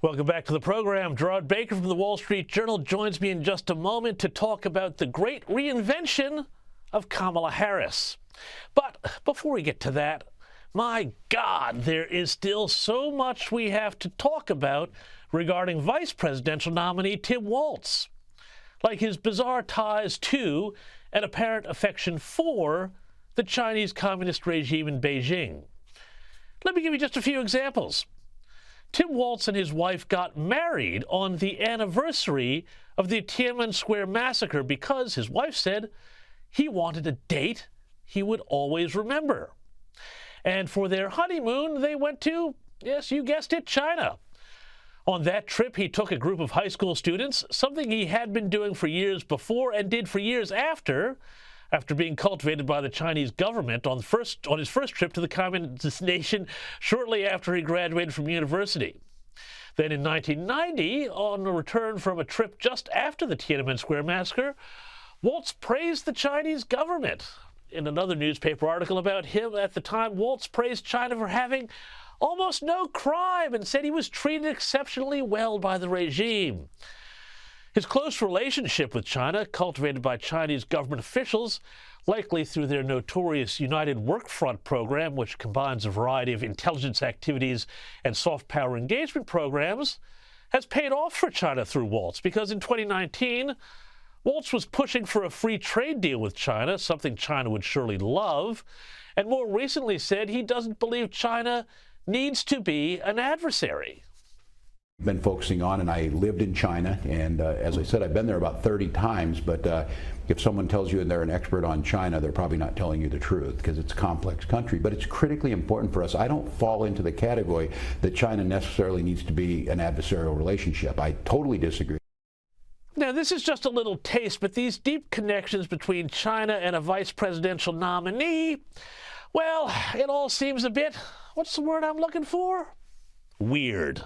Welcome back to the program. Gerard Baker from the Wall Street Journal joins me in just a moment to talk about the great reinvention of Kamala Harris. But before we get to that, my God, there is still so much we have to talk about regarding vice presidential nominee Tim Walz, like his bizarre ties to and apparent affection for the Chinese communist regime in Beijing. Let me give you just a few examples. Tim Walz and his wife got married on the anniversary of the Tiananmen Square massacre because his wife said he wanted a date he would always remember. And for their honeymoon, they went to, yes, you guessed it, China. On that trip, he took a group of high school students, something he had been doing for years before and did for years after being cultivated by the Chinese government on his first trip to the communist nation shortly after he graduated from university. Then in 1990, on a return from a trip just after the Tiananmen Square massacre, Walz praised the Chinese government. In another newspaper article about him at the time, Walz praised China for having almost no crime and said he was treated exceptionally well by the regime. His close relationship with China, cultivated by Chinese government officials, likely through their notorious United Workfront program, which combines a variety of intelligence activities and soft power engagement programs, has paid off for China through Walz, because in 2019, Walz was pushing for a free trade deal with China, something China would surely love, and more recently said he doesn't believe China needs to be an adversary. Been focusing on, and I lived in China, and as I said, I've been there about 30 times, but if someone tells you they're an expert on China, they're probably not telling you the truth, because it's a complex country. But it's critically important for us. I don't fall into the category that China necessarily needs to be an adversarial relationship. I totally disagree. Now, this is just a little taste, but these deep connections between China and a vice presidential nominee, well, it all seems a bit, what's the word I'm looking for? Weird.